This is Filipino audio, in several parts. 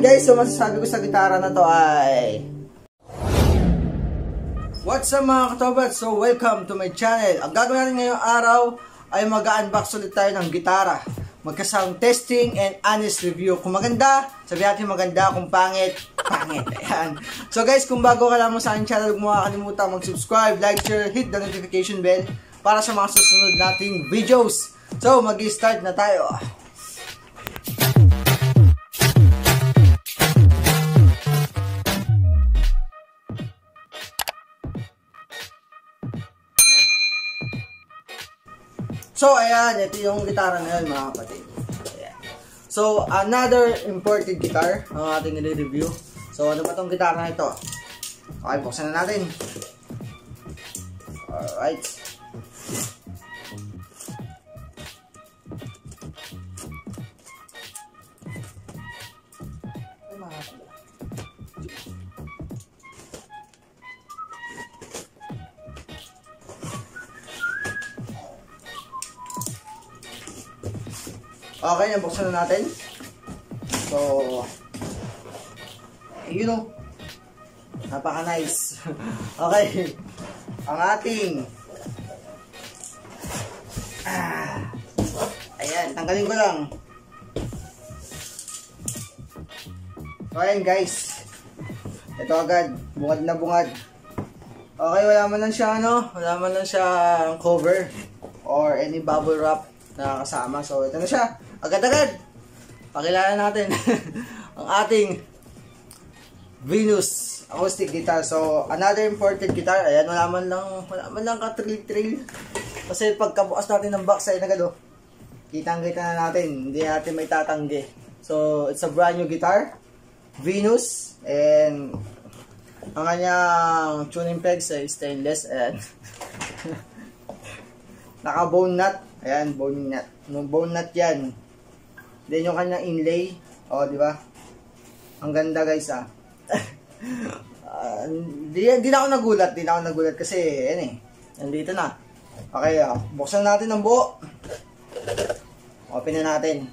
guys, so masasabi ko sa gitara na to ay what's up mga katobat? So welcome to my channel. Ang gagawin natin ngayong araw ay mag-unbox ulit tayo ng gitara. Magka-sound testing and honest review. Kung maganda, sabihin natin maganda. Kung pangit, pangit. Ayan. So guys, kung bago ka lamang sa aking channel, huwag mo makakalimutan mag-subscribe, like, share, hit the notification bell para sa mga susunod nating videos. So mag-start na tayo. So, ayan, ito yung gitara na yun, mga kapatid. Ayan. So, another imported guitar ang ating nire-review. So, ano ba itong gitara na ito? Okay, buksan na natin. Alright. Okay, nabuksan na natin. So, you know, napaka-nice. Okay, ang ating ayan, tanggalin ko lang. So, ayan guys, ito agad, bungad na bungad. Okay, wala man lang siya wala man lang siya cover or any bubble wrap na kasama. So, ito na siya. Agad-agad, pakilala natin ang ating Venus acoustic guitar. So, another imported guitar. Ayan, wala man lang ka-trail. Kasi pagkabukas natin ng box, ay agad kitang-kita na natin. Hindi natin may tatanggi. So, it's a brand new guitar. Venus. And, ang kanyang tuning pegs ay stainless. Ayan. Naka-bone nut. Ayan, bone nut. No, bone nut yan. Then yung kanyang inlay, di ba? Ang ganda guys Di na ako nagulat, kasi nandito na. Okay, buksan natin ang buo. Open na natin.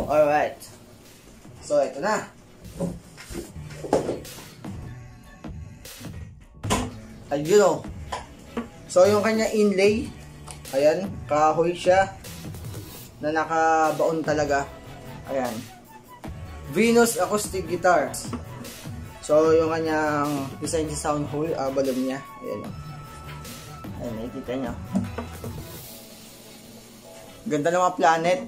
Alright. So, ito na. Ayun So, yung kanyang inlay, ayan, kahoy siya na nakabaon talaga. Ayan. Venus acoustic guitar. So, yung kanyang design sa sound hole, balloon niya. Ayan. Ayan, nakikita nyo. Ganda ng mga planet.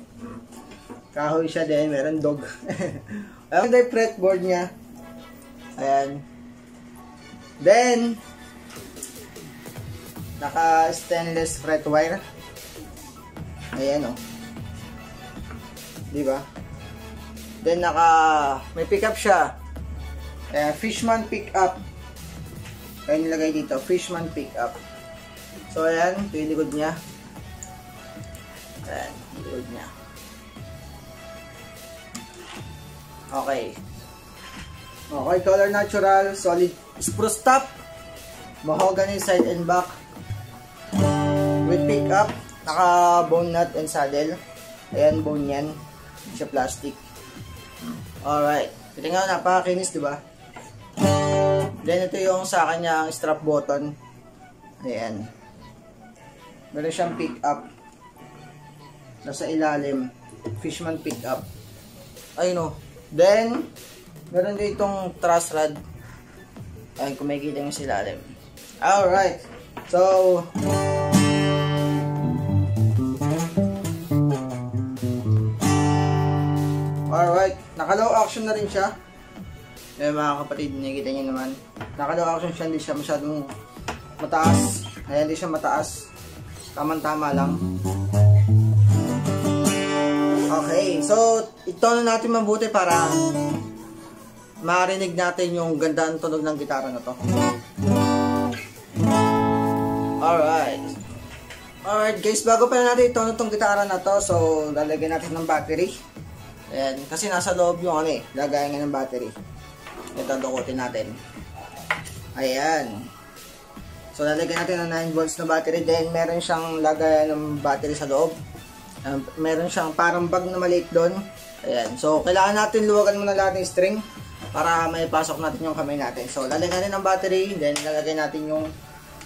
Kahoy siya din, meron dog. Ayan, ganda yung fretboard niya. Ayan. Then, naka stainless fret wire. Ayan diba? Then may pickup siya. Fishman pickup. Kaya nilagay dito, Fishman pickup. So ayan, ito yung likod niya. Ayan, likod niya. Okay. Okay, color natural, solid spruce top. Mahogany side and back. With pickup, naka bone nut and saddle. Ayan, bone yan. Hindi siya plastic. Alright. Ito nga, napakakinis, diba? Then, ito yung sa kanyang strap button. Ayan. Meron siyang pick-up. Nasa ilalim. Fishman pick-up. Ayun Then, meron din itong truss rod. Ayan, kung may kita nyo sa ilalim. Alright. So, alright, naka-low action na rin siya. Mga kapatid, nakikita nyo naman. Naka-low action siya, hindi siya masyadong mataas. Ayan, hindi siya mataas. Tama-tama lang. Okay, so itono natin mabuti para marinig natin yung ganda ng tunog ng gitara na to. Alright. Alright guys, bago pa natin itono tong gitara na to, so lalagyan natin ng battery. Ayan, kasi nasa loob yung lagayan nga ng battery. Ito, dukutin natin. Ayan. So, lalagyan natin ng 9 volts na battery. Then, meron siyang lagayan ng battery sa loob. Meron siyang parang bag na maliit doon. Ayan. So, kailangan natin luwagan muna lahat ng string para may pasok natin yung kamay natin. So, lalagyan natin ng battery, then lalagay natin yung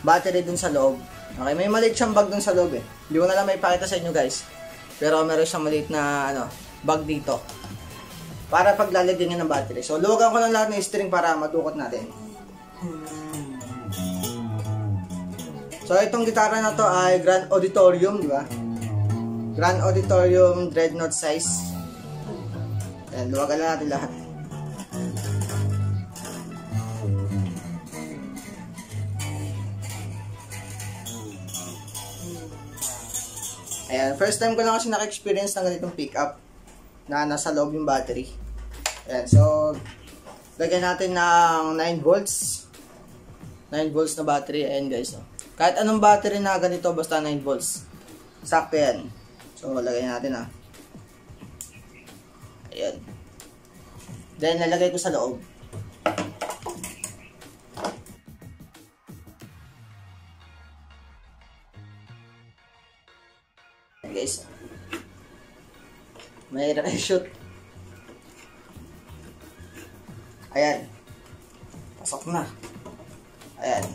battery dun sa loob. Okay, may maliit siyang bag dun sa loob eh. Hindi ko na lang may pakita sa inyo guys. Pero meron siyang maliit na bag dito. Para paglalagyan niya ng battery. So, luwagan ko lang lahat ng string para madukot natin. So, itong gitara na to ay Grand Auditorium, di ba? Grand Auditorium Dreadnought size. Ayan, luwagan na natin lahat. Ayan, first time ko lang kasi naka-experience ng ganitong pickup na nasa loob yung battery. Ayan, so lagyan natin ng 9 volts. 9 volts na battery. Ayan guys, kahit anong battery na ganito, basta 9 volts. Sakto yan. So, lagyan natin Ayan. Then, nalagay ko sa loob. Ayan guys. May shoot. Ayan. Pasok na. Ayan.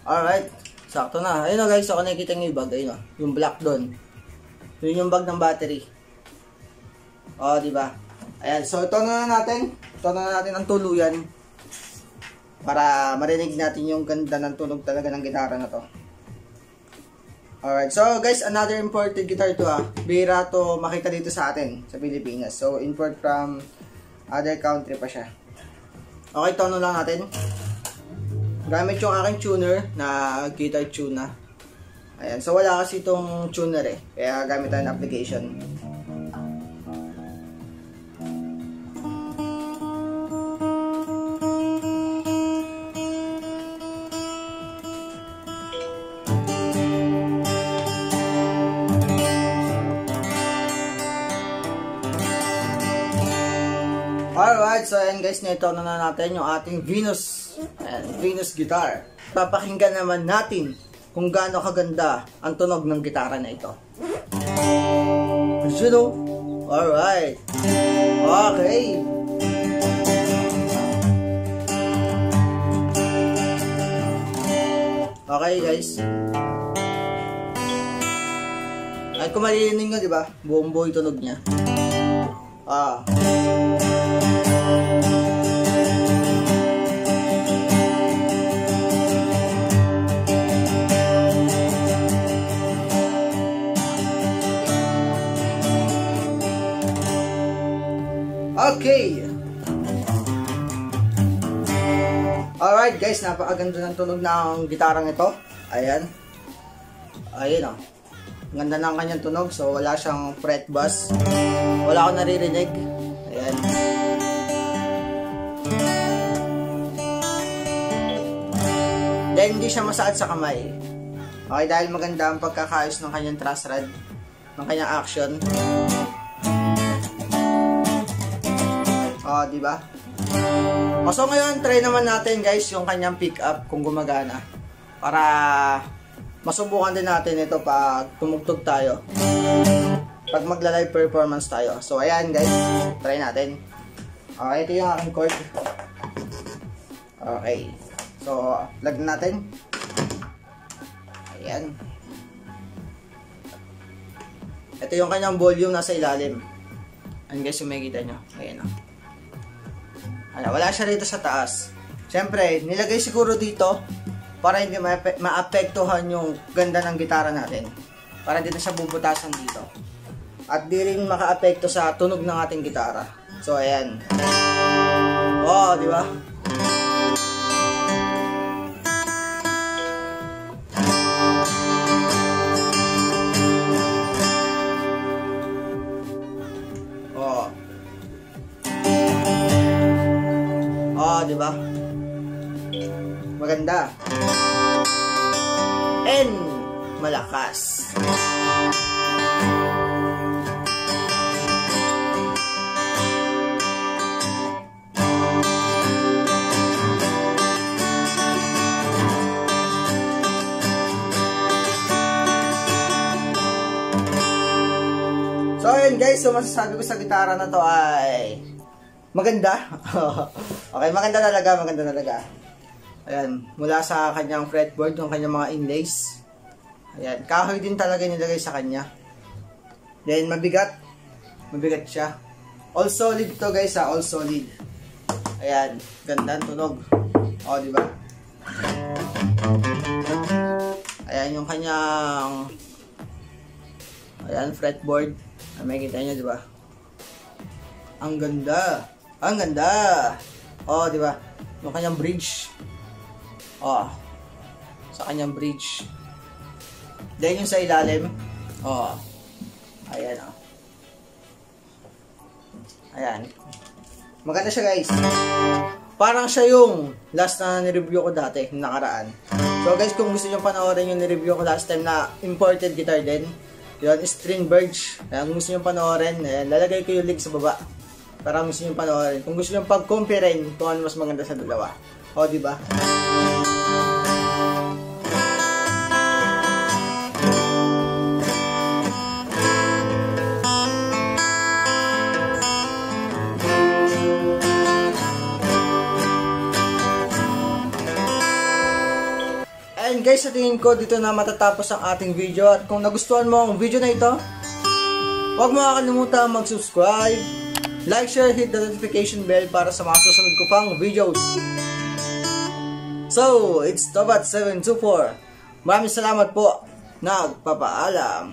Alright. Sakto na. Ayun guys. So, nakikita nyo yung bag. Ayun yung black doon. Yun yung bag ng battery. Diba? Ayan. So, ito na natin. Ito na natin ang tuluyan. Para marinig natin yung ganda ng tunog talaga ng gitara na to. Alright. So, guys, another imported guitar to Bihira to makita dito sa atin sa Pilipinas. So, import from other country pa siya. Okay, tono lang natin. Gamit yung aking tuner na guitar tuna. Ayan. So, wala kasi itong tuner eh. Kaya gamit tayo ng application. Alright, so ayan guys, nito na natin yung ating Venus. Ayan, Venus guitar. Papakinggan naman natin kung gaano kaganda ang tunog ng gitara na ito. Alright. Okay. Okay guys. Ay, kung maririnig nyo, diba? Buong buo yung tunog niya. Okay. Alright guys, napakaganda ng tunog ng gitarang ito. Ayan. Ayan Ganda ng kanyang tunog. So wala siyang fret buzz. Wala akong naririnig. Ayan. Then hindi siya masaad sa kamay. Okay, dahil maganda ang pagkakaayos ng kanyang truss rod, ng kanyang action. Diba? So ngayon, try naman natin guys yung kanyang pick-up kung gumagana. Para masubukan din natin ito pag tumugtog tayo. Pag magla-live performance tayo. So ayan guys, try natin. Okay, ito yung aking chord. Okay. So, plug natin. Ayan. Ito yung kanyang volume nasa ilalim. Ayan guys, yung makikita nyo. Ayan wala siya rito sa taas. Siyempre, nilagay siguro dito para hindi maapektuhan yung ganda ng gitara natin. Para hindi na siya bubutasan dito. At di rin makaapekto sa tunog ng ating gitara. So, ayan. Di ba? Diba? Maganda. And malakas. So, ayun guys. guys, so masasabi ko sa gitara na to ay maganda. Okay, maganda talaga. Ayan, mula sa kanyang fretboard, yung kanyang mga inlays. Ayan, kahoy din talaga nilagay sa kanya. Then, mabigat siya. All solid to guys ha, all solid. Ayan, ganda ang tunog. O, diba? Ayan yung kanyang fretboard. May kita nyo, diba? Ang ganda. O, diba? Yung kanyang bridge. O, sa kanyang bridge. Then yung sa ilalim. O, ayan o. Ayan. Maganda siya guys. Parang siya yung last na nireview ko dati, nakaraan. So guys, kung gusto nyo panoorin yung nireview ko last time na imported guitar din, yun, String Birch. Kaya kung gusto nyo panoorin, ayan, lalagay ko yung link sa baba. Para kung gusto nyo panoorin. Kung gusto nyo pag-comparein kung ano mas maganda sa dalawa. O, diba? And guys, sa tingin ko dito na matatapos ang ating video. At kung nagustuhan mo ang video na ito, huwag mo kakalimutan mag-subscribe, like, share, hit the notification bell para sa mga susunod ko pang videos. So, it's Tobat724. Maraming salamat po. Nagpapaalam.